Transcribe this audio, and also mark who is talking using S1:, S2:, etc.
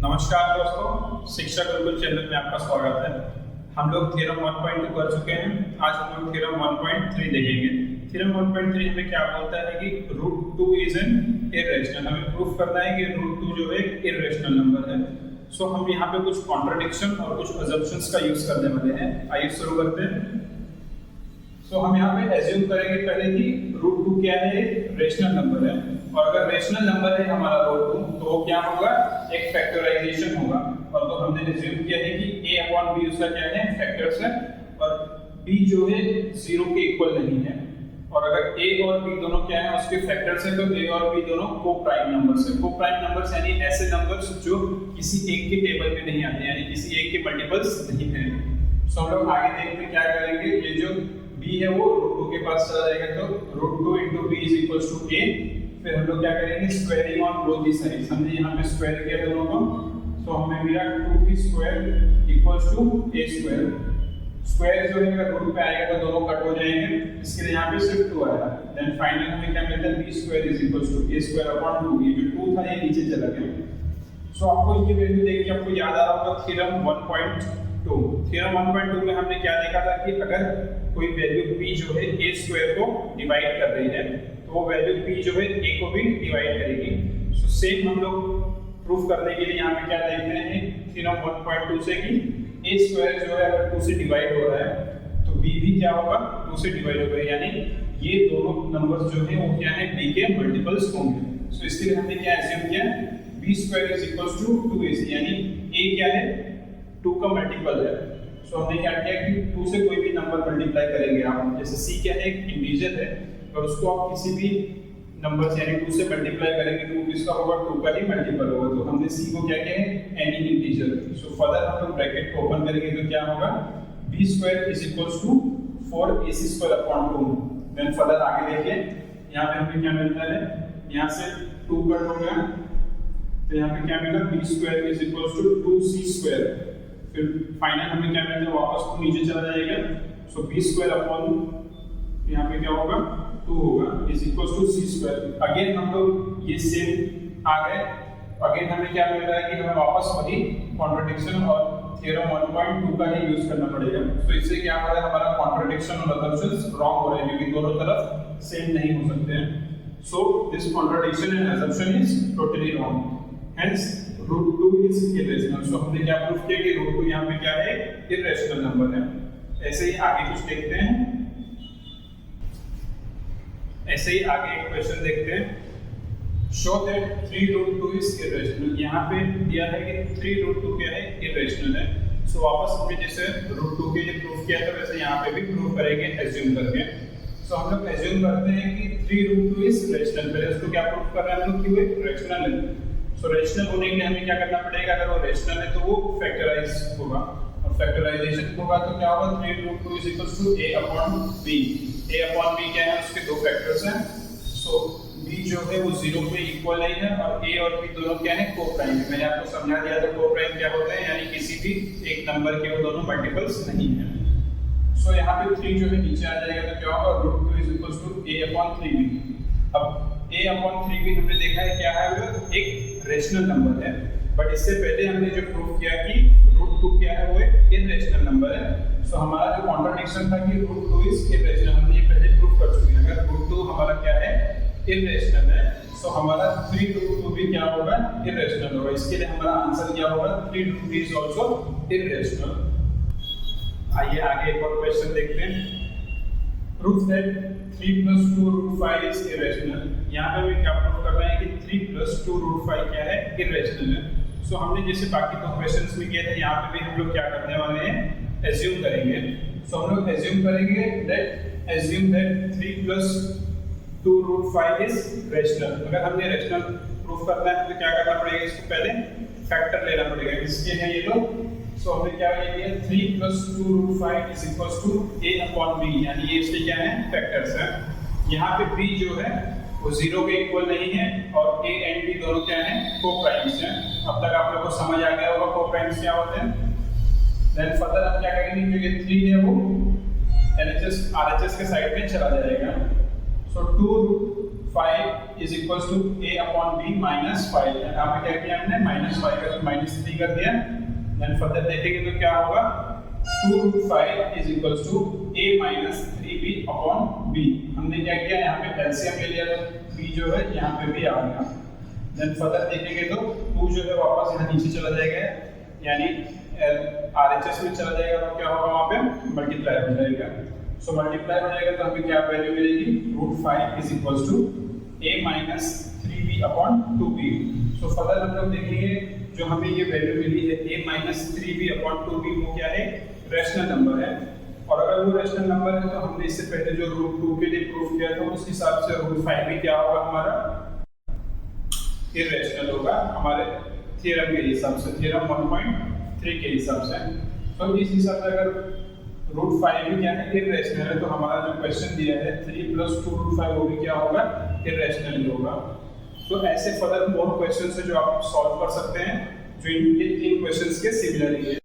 S1: नमस्कार दोस्तों, शिक्षा गुरुकुल चैनल में आपका स्वागत है। हम लोग थ्योरम 1.2 कर चुके हैं। आज हम लोग थ्योरम 1.3 देखेंगे। थ्योरम 1.3 हमें क्या बोलता है कि √2 इज एन इर्रेशनल। हमें प्रूफ करना है कि √2 जो है एक इर्रेशनल नंबर है। सो हम यहाँ पे कुछ कॉन्ट्रडिक्शन और कुछ अजम्पशंस का यूज करने वाले हैं। आइए शुरू करते हैं। सो हम यहाँ पे एज्यूम करेंगे पहले कि √2 क्या है, एक रेशनल नंबर है। और अगर रेशनल नंबर है हमारा √2 तो वो क्या होगा, एक फैक्टराइजेशन होगा। और तो हमने एज्यूम किया है कि a/b उसका क्या है, फैक्टर्स है, और b जो है 0 के इक्वल नहीं है। और अगर a और b दोनों क्या है, उसके फैक्टर्स है, तो a और b दोनों को-प्राइम नंबर्स है। को-प्राइम नंबर्स यानी ऐसे नंबर्स जो किसी एक के टेबल में नहीं आते, यानी किसी एक के मल्टीपल्स नहीं है। सो हम लोग आगे देखते हैं क्या करेंगे। ये जो b है वो √2 के पास चला जाएगा, तो √2 * b = a। फिर हम लोग क्या करेंगे, squaring on both the sides. हमने यहाँ पे स्क्वायर किया दोनों को, तो हमें मिला 2b² = a²। स्क्वायर जो है अगर रूट पे आएगा तो दोनों कट हो जाएंगे, इसके लिए यहाँ पे सिर्फ 2 आया। देन फाइनल हमें क्या मिलता है, b² = a²/2। ये जो 2 था ये नीचे चला गया। सो आपको ये वैल्यू देख के आपको याद आ रहा होगा थ्योरम 1.2। थ्योरम 1.2 में हमने क्या देखा था कि अगर कोई वैल्यू p जो है a² को डिवाइड कर रही है, तो वो वैल्यू p जो है a को भी डिवाइड करेगी। सो सेम हम लोग प्रूफ करने के लिए यहाँ पे क्या देखते हैं थ्योरम 1.2 से कि a² जो है अगर 2 से डिवाइड हो रहा है तो b भी क्या होगा, 2 से डिवाइड होगा। यानी ये दोनों नंबर्स जो है वो क्या है, b के मल्टीपल्स होंगे। सो इसके लिए हमने क्या एज्यूम किया, b² = 2ac, यानी a क्या है, 2 का मल्टीपल है। सो हमने क्या किया कि 2 से कोई भी नंबर मल्टीप्लाई करेंगे आप, जैसे c क्या है, एक इंटीजर है, और उसको आप किसी भी नंबर से यानी 2 से मल्टीप्लाई करेंगे तो किसका होगा, 2 का ही मल्टीपल होगा। तो हमने c को क्या किया है, एनी इंटीजर। सो फर्दर हम लोग ब्रैकेट को ओपन करेंगे तो क्या होगा, b² = 4ac²/2। देन फर्दर आगे देखिए, यहाँ पे हमें क्या मिलता है, यहाँ से 2 कट हो गया, तो यहाँ पे क्या मिला, b² = 2c²। फिर फाइनल हमें क्या मिलता है, वापस 2 नीचे चला जाएगा। सो b² यहाँ पे क्या होगा, 2 होगा =c²। अगेन हम लोग ये सेम आ गए। अगेन हमें क्या मिल रहा है कि हमें वापस वही कॉन्ट्रडिक्शन और थ्योरम 1.2 का ही यूज करना पड़ेगा। तो इससे क्या हो रहा है, हमारा कॉन्ट्रडिक्शन और असम्पशंस रॉन्ग हो रहे हैं, क्योंकि दोनों तरफ सेम नहीं हो सकते हैं। So this contradiction and assumption is totally wrong. Hence √2 is irrational. So हमने क्या प्रूफ किया कि √2 यहाँ पे क्या है, इर्रेशनल नंबर है। ऐसे ही आगे कुछ देखते हैं। ऐसे ही आगे एक क्वेश्चन देखते हैं। Show that 3√2 is irrational. यहाँ पे दिया है कि 3√2 क्या है, इर्रेशनल है। सो वापस हमने जैसे √2 के लिए प्रूफ किया था वैसे यहाँ पे भी प्रूफ करेंगे एज्यूम करके। सो हम लोग एज्यूम करते हैं कि 3√2 इज रेशनल। पहले उसको क्या प्रूफ कर रहे हैं हम लोग कि वो रेशनल है। सो रेशनल होने के लिए हमें क्या करना पड़ेगा, अगर वो रेशनल है तो वो फैक्टराइज होगा, और फैक्टराइजेशन होगा तो क्या होगा, 3√2 = a/b। a/b क्या है, उसके दो फैक्टर्स हैं। सो b जो है वो 0 पे इक्वल नहीं है, और a और b दोनों क्या है, को-प्राइम है। मैंने आपको समझा दिया था को-प्राइम क्या होता है, यानी किसी भी एक नंबर के वो दोनों मल्टीपल्स नहीं है। सो यहाँ पे 3 जो है नीचे आ जाएगा, तो क्या होगा, √2 = a/3b। अब a/3b हमने देखा है क्या है, वो एक रेशनल नंबर है। बट इससे पहले हमने जो प्रूफ किया कि √2 क्या है, वो एक इर्रेशनल नंबर है। सो हमारा जो कॉन्ट्रडिक्शन था कि √2 इज इर्रेशनल, हमने ये पहले प्रूफ कर चुके हैं। अगर √2 हमारा क्या है, इर्रेशनल है, सो हमारा 3√2 भी क्या होगा, इर्रेशनल होगा। इसके लिए हमारा आंसर क्या होगा, 3√2 इज आल्सो इर्रेशनल। आइए आगे एक और क्वेश्चन देखते हैं। Proof that 3 + 2√5 is irrational. यहाँ पे हमें क्या प्रूफ कर रहे हैं कि 3 + 2√5 क्या है, इर्रेशनल है। सो हमने जैसे बाकी दो क्वेश्चंस में किया था, यहाँ पे भी हम लोग क्या करने वाले हैं, एज्यूम करेंगे। सो हम लोग एज्यूम करेंगे दैट 3 + 2√5 इज रेशनल। अगर हमने रेशनल प्रूफ करना है तो क्या करना पड़ेगा, इसको पहले फैक्टर लेना पड़ेगा। किसके हैं ये लोग, सो हमने क्या किया, 3 + 2√5 = a/b, यानी ये इसके क्या है, फैक्टर्स हैं। यहाँ पे b जो है वो 0 के इक्वल नहीं है, और a एंड b दोनों क्या हैं, को-प्राइम्स हैं। अब तक आप लोगों को समझ आ गया होगा को-प्राइम्स क्या होते हैं। देन फर्दर हम क्या करेंगे, जो ये 3 है वो LHS RHS के साइड में चला जाएगा। So 2 5 is equal to a upon b minus 5। यहाँ पे क्या किया हमने माइनस 5 का माइनस 3 कर दिया। देन फर्दर देखेंगे तो क्या होगा 2√5 is equal to a minus 3b upon b। हमने क्या किया यहाँ पे एलसीएम ले लिया तो b जो है यहाँ पे भी आ गया। देन फर्दर देखेंगे तो 2 जो है वापस यहाँ नीचे चला जाएगा, यानी RHS में चला जाएगा तो क्या होगा वहाँ पे मल्टीप्लाई हो जाएगा। सो मल्टीप्लाई हो जाएगा तो हमें क्या वैल्यू मिलेगी √5 is equal to a minus 3b upon 2b। So further हम लोग देखेंगे जो हमें ये वैल्यू मिली है a minus 3b upon 2b वो क्या है रैशनल नंबर है। और अगर वो रैशनल नंबर है तो हमने इससे पहले जो √2 के लिए प्रूफ किया था उस हिसाब से √5 भी क्या होगा हमारा इररेशनल होगा हमारे थ्योरम के हिसाब से, थ्योरम 1.3 के हिसाब से। तो इस हिसाब से अगर √5 भी क्या है इररेशनल है तो हमारा जो क्वेश्चन दिया है 3 + 2√5 वो भी क्या होगा इररेशनल ही होगा। तो ऐसे फर्दर मोर क्वेश्चंस है जो आप सॉल्व कर सकते हैं जो इन 3 क्वेश्चंस के सिमिलर ही है।